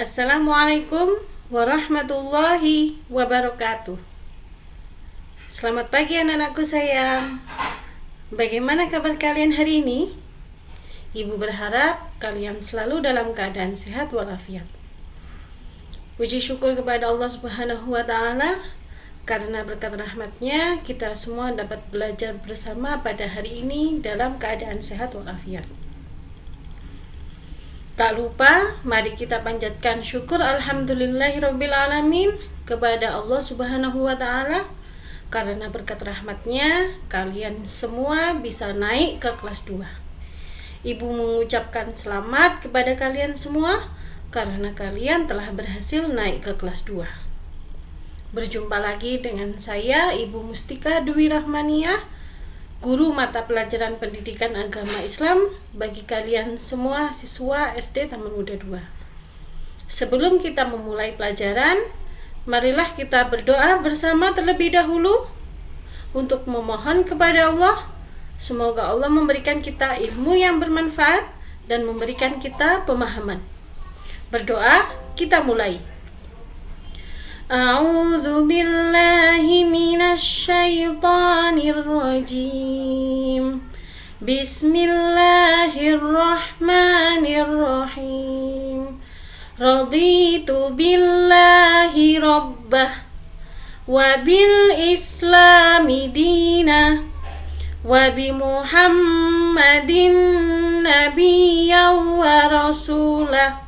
Assalamualaikum warahmatullahi wabarakatuh. Selamat pagi anak-anakku sayang. Bagaimana kabar kalian hari ini? Ibu berharap kalian selalu dalam keadaan sehat walafiat. Puji syukur kepada Allah Subhanahu wa Ta'ala, karena berkat rahmatnya kita semua dapat belajar bersama pada hari ini dalam keadaan sehat walafiat. Tak lupa, mari kita panjatkan syukur alhamdulillahirrabbilalamin kepada Allah Subhanahu wa Ta'ala, karena berkat rahmatnya kalian semua bisa naik ke kelas 2. Ibu mengucapkan selamat kepada kalian semua karena kalian telah berhasil naik ke kelas 2. Berjumpa lagi dengan saya, Ibu Mustika Dwi Rahmaniyah, guru mata pelajaran pendidikan agama Islam bagi kalian semua siswa SD Taman Muda 2. Sebelum kita memulai pelajaran, marilah kita berdoa bersama terlebih dahulu untuk memohon kepada Allah. Semoga Allah memberikan kita ilmu yang bermanfaat dan memberikan kita pemahaman. Berdoa, kita mulai. A'udzu billahi minasy syaithanir rajim. Bismillahirrahmanirrahim. Raditu billahi rabbah wa bil islami dina wa bi Muhammadin nabiyyan wa rasulah.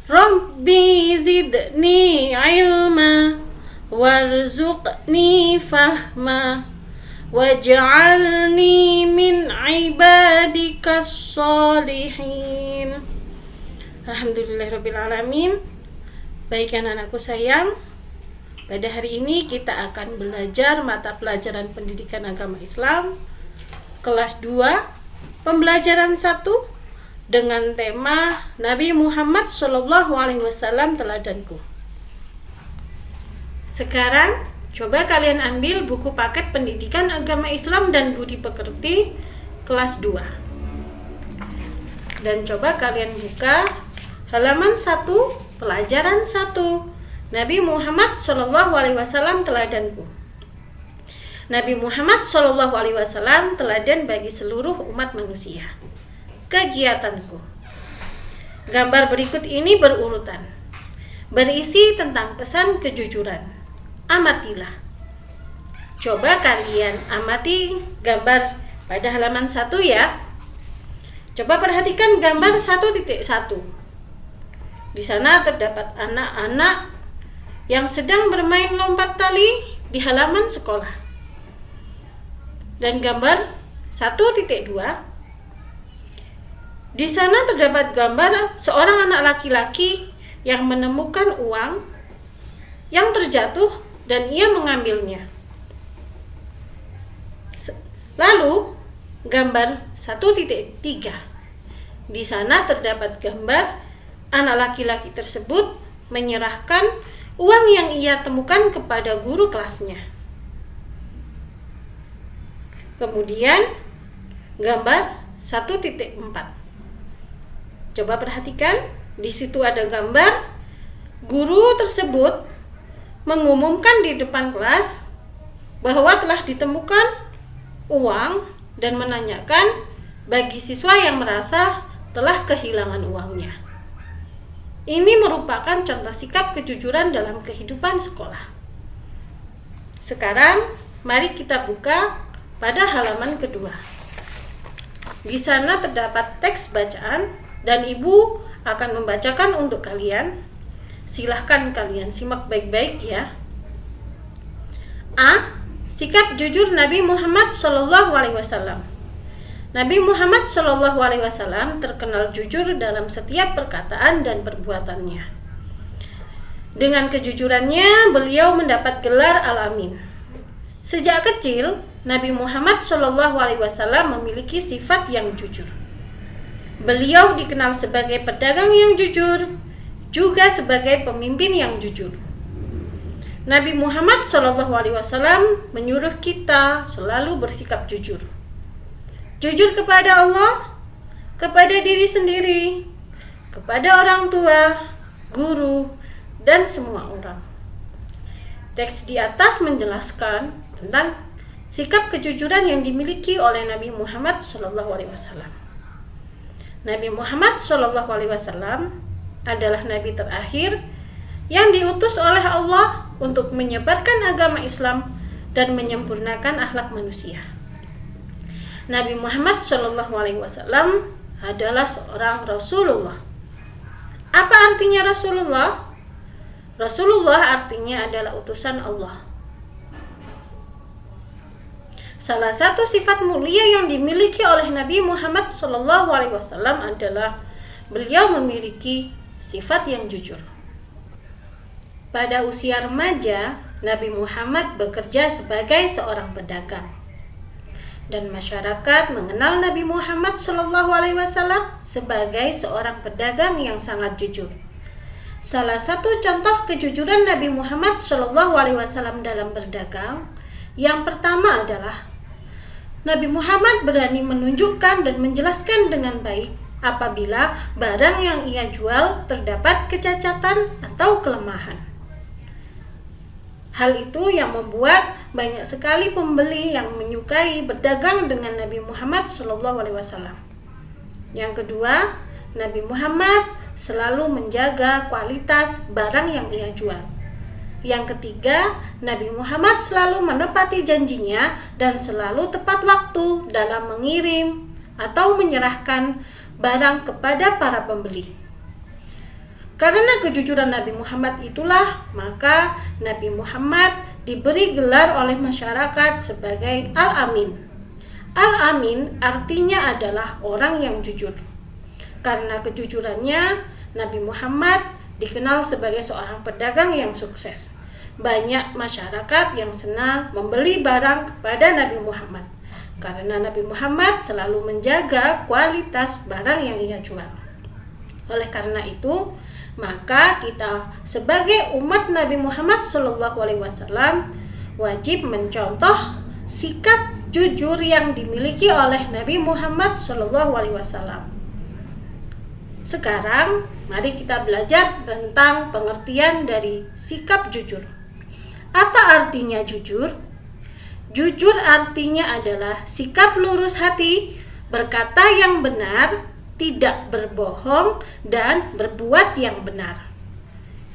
Rabbi zidni ilma warzuqni fahma waj'alni min ibadikas sholihin. Alhamdulillahirrabbilalamin. Baik anak-anakku sayang, pada hari ini kita akan belajar mata pelajaran pendidikan agama Islam kelas 2 pembelajaran 1 dengan tema Nabi Muhammad SAW teladanku. Sekarang coba kalian ambil buku paket pendidikan agama Islam dan budi pekerti kelas 2. Dan coba kalian buka halaman 1, pelajaran 1. Nabi Muhammad SAW teladanku. Nabi Muhammad SAW teladan bagi seluruh umat manusia. Kegiatanku. Gambar berikut ini berurutan, berisi tentang pesan kejujuran. Amatilah. Coba kalian amati gambar pada halaman 1 ya. Coba perhatikan gambar 1.1. Di sana terdapat anak-anak yang sedang bermain lompat tali di halaman sekolah. Dan gambar 1.2, di sana terdapat gambar seorang anak laki-laki yang menemukan uang yang terjatuh dan ia mengambilnya. Lalu gambar 1.3, di sana terdapat gambar anak laki-laki tersebut menyerahkan uang yang ia temukan kepada guru kelasnya. Kemudian gambar 1.4. Coba perhatikan, di situ ada gambar guru tersebut mengumumkan di depan kelas bahwa telah ditemukan uang dan menanyakan bagi siswa yang merasa telah kehilangan uangnya. Ini merupakan contoh sikap kejujuran dalam kehidupan sekolah. Sekarang, mari kita buka pada halaman kedua. Di sana terdapat teks bacaan dan ibu akan membacakan untuk kalian. Silahkan kalian simak baik-baik ya. A. Sikap jujur Nabi Muhammad SAW. Nabi Muhammad SAW terkenal jujur dalam setiap perkataan dan perbuatannya. Dengan kejujurannya, beliau mendapat gelar Al-Amin. Sejak kecil, Nabi Muhammad SAW memiliki sifat yang jujur. Beliau dikenal sebagai pedagang yang jujur, juga sebagai pemimpin yang jujur. Nabi Muhammad SAW menyuruh kita selalu bersikap jujur. Jujur kepada Allah, kepada diri sendiri, kepada orang tua, guru, dan semua orang. Teks di atas menjelaskan tentang sikap kejujuran yang dimiliki oleh Nabi Muhammad SAW. Nabi Muhammad SAW adalah Nabi terakhir yang diutus oleh Allah untuk menyebarkan agama Islam dan menyempurnakan akhlak manusia. Nabi Muhammad SAW adalah seorang Rasulullah. Apa artinya Rasulullah? Rasulullah artinya adalah utusan Allah. Salah satu sifat mulia yang dimiliki oleh Nabi Muhammad SAW adalah beliau memiliki sifat yang jujur. Pada usia remaja, Nabi Muhammad bekerja sebagai seorang pedagang, dan masyarakat mengenal Nabi Muhammad SAW sebagai seorang pedagang yang sangat jujur. Salah satu contoh kejujuran Nabi Muhammad SAW dalam berdagang yang pertama adalah Nabi Muhammad berani menunjukkan dan menjelaskan dengan baik apabila barang yang ia jual terdapat kecacatan atau kelemahan. Hal itu yang membuat banyak sekali pembeli yang menyukai berdagang dengan Nabi Muhammad SAW. Yang kedua, Nabi Muhammad selalu menjaga kualitas barang yang ia jual. Yang ketiga, Nabi Muhammad selalu menepati janjinya dan selalu tepat waktu dalam mengirim atau menyerahkan barang kepada para pembeli. Karena kejujuran Nabi Muhammad itulah, maka Nabi Muhammad diberi gelar oleh masyarakat sebagai Al-Amin. Al-Amin artinya adalah orang yang jujur. Karena kejujurannya, Nabi Muhammad dikenal sebagai seorang pedagang yang sukses. Banyak masyarakat yang senang membeli barang kepada Nabi Muhammad karena Nabi Muhammad selalu menjaga kualitas barang yang ia jual. Oleh karena itu, maka kita sebagai umat Nabi Muhammad SAW wajib mencontoh sikap jujur yang dimiliki oleh Nabi Muhammad SAW. Sekarang, mari kita belajar tentang pengertian dari sikap jujur. Apa artinya jujur? Jujur artinya adalah sikap lurus hati, berkata yang benar, tidak berbohong, dan berbuat yang benar.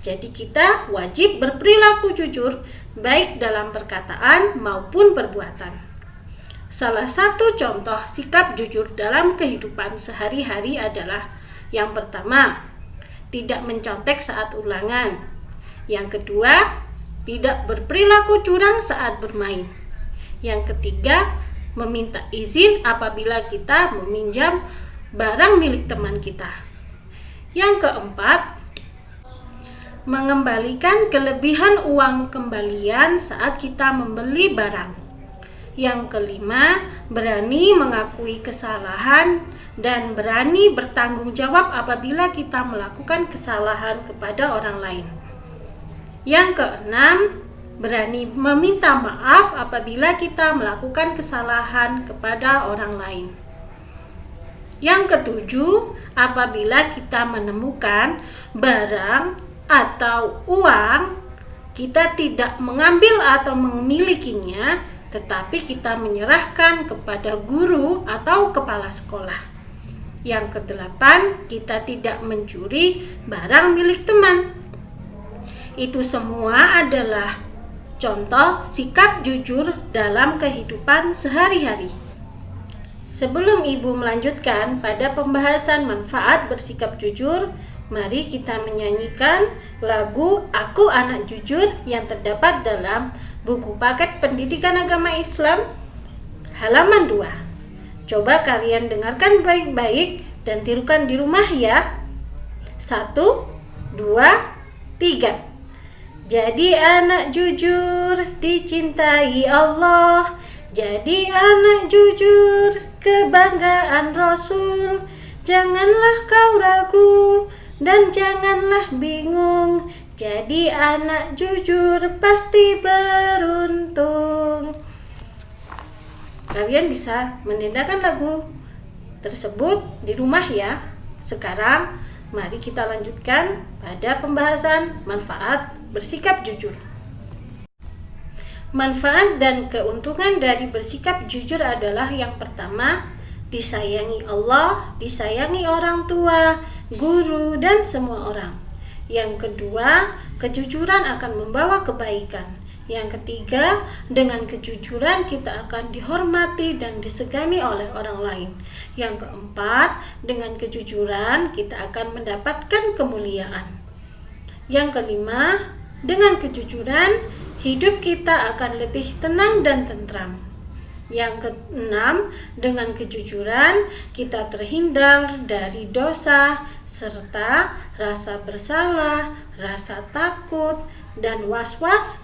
Jadi kita wajib berperilaku jujur, baik dalam perkataan maupun perbuatan. Salah satu contoh sikap jujur dalam kehidupan sehari-hari adalah yang pertama, tidak mencontek saat ulangan. Yang kedua, tidak berperilaku curang saat bermain. Yang ketiga, meminta izin apabila kita meminjam barang milik teman kita. Yang keempat, mengembalikan kelebihan uang kembalian saat kita membeli barang. Yang kelima, berani mengakui kesalahan dan berani bertanggung jawab apabila kita melakukan kesalahan kepada orang lain. Yang keenam, berani meminta maaf apabila kita melakukan kesalahan kepada orang lain. Yang ketujuh, apabila kita menemukan barang atau uang, kita tidak mengambil atau memilikinya, tetapi kita menyerahkan kepada guru atau kepala sekolah. Yang kedelapan, kita tidak mencuri barang milik teman. Itu semua adalah contoh sikap jujur dalam kehidupan sehari-hari. Sebelum Ibu melanjutkan pada pembahasan manfaat bersikap jujur, mari kita menyanyikan lagu Aku Anak Jujur yang terdapat dalam buku paket pendidikan agama Islam halaman 2. Coba kalian dengarkan baik-baik dan tirukan di rumah ya. 1, 2, 3. Jadi anak jujur dicintai Allah, jadi anak jujur kebanggaan Rasul. Janganlah kau ragu dan janganlah bingung, jadi anak jujur pasti beruntung. Kalian bisa mendengarkan lagu tersebut di rumah ya. Sekarang mari kita lanjutkan pada pembahasan manfaat bersikap jujur. Manfaat dan keuntungan dari bersikap jujur adalah yang pertama, disayangi Allah, disayangi orang tua, guru, dan semua orang. Yang kedua, kejujuran akan membawa kebaikan. Yang ketiga, dengan kejujuran kita akan dihormati dan disegani oleh orang lain. Yang keempat, dengan kejujuran kita akan mendapatkan kemuliaan. Yang kelima, dengan kejujuran hidup kita akan lebih tenang dan tentram. Yang keenam, dengan kejujuran kita terhindar dari dosa serta rasa bersalah, rasa takut, dan was-was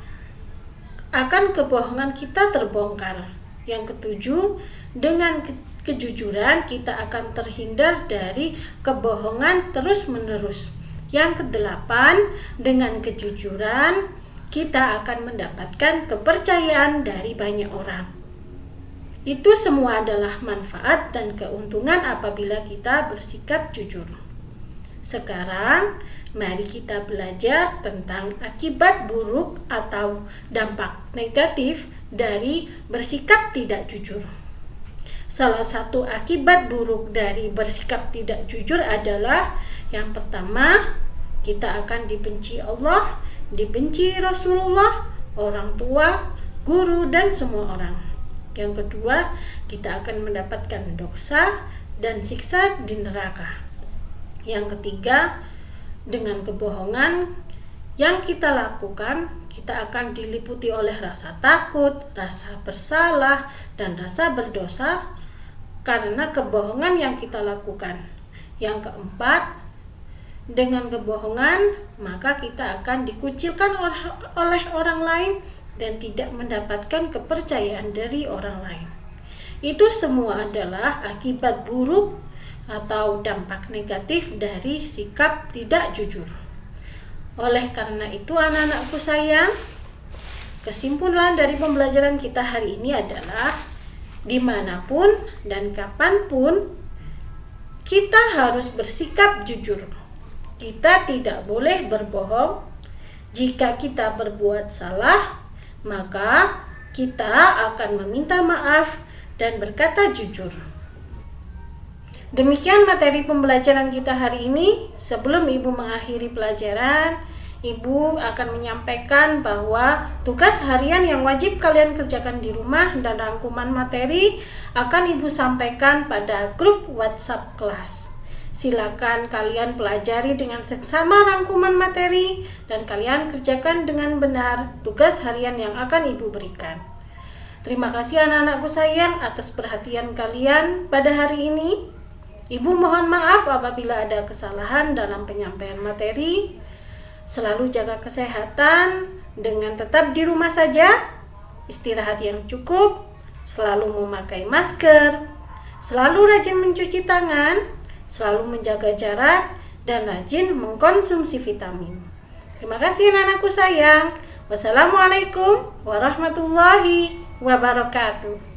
akan kebohongan kita terbongkar. Yang ketujuh, dengan kejujuran kita akan terhindar dari kebohongan terus-menerus. Yang kedelapan, dengan kejujuran kita akan mendapatkan kepercayaan dari banyak orang. Itu semua adalah manfaat dan keuntungan apabila kita bersikap jujur. Sekarang, mari kita belajar tentang akibat buruk atau dampak negatif dari bersikap tidak jujur. Salah satu akibat buruk dari bersikap tidak jujur adalah yang pertama, kita akan dibenci Allah, dibenci Rasulullah, orang tua, guru, dan semua orang. Yang kedua, kita akan mendapatkan dosa dan siksa di neraka. Yang ketiga, dengan kebohongan yang kita lakukan, kita akan diliputi oleh rasa takut, rasa bersalah, dan rasa berdosa karena kebohongan yang kita lakukan. Yang keempat, dengan kebohongan maka kita akan dikucilkan oleh orang lain dan tidak mendapatkan kepercayaan dari orang lain. Itu semua adalah akibat buruk atau dampak negatif dari sikap tidak jujur. Oleh karena itu anak-anakku sayang, kesimpulan dari pembelajaran kita hari ini adalah dimanapun dan kapanpun kita harus bersikap jujur. Kita tidak boleh berbohong. Jika kita berbuat salah, maka kita akan meminta maaf dan berkata jujur. Demikian materi pembelajaran kita hari ini. Sebelum Ibu mengakhiri pelajaran, Ibu akan menyampaikan bahwa tugas harian yang wajib kalian kerjakan di rumah dan rangkuman materi akan Ibu sampaikan pada grup WhatsApp kelas. Silakan kalian pelajari dengan seksama rangkuman materi dan kalian kerjakan dengan benar tugas harian yang akan Ibu berikan. Terima kasih anak-anakku sayang atas perhatian kalian pada hari ini. Ibu mohon maaf apabila ada kesalahan dalam penyampaian materi. Selalu jaga kesehatan dengan tetap di rumah saja, istirahat yang cukup, selalu memakai masker, selalu rajin mencuci tangan, selalu menjaga jarak, dan rajin mengkonsumsi vitamin. Terima kasih anak-anakku sayang. Wassalamualaikum warahmatullahi wabarakatuh.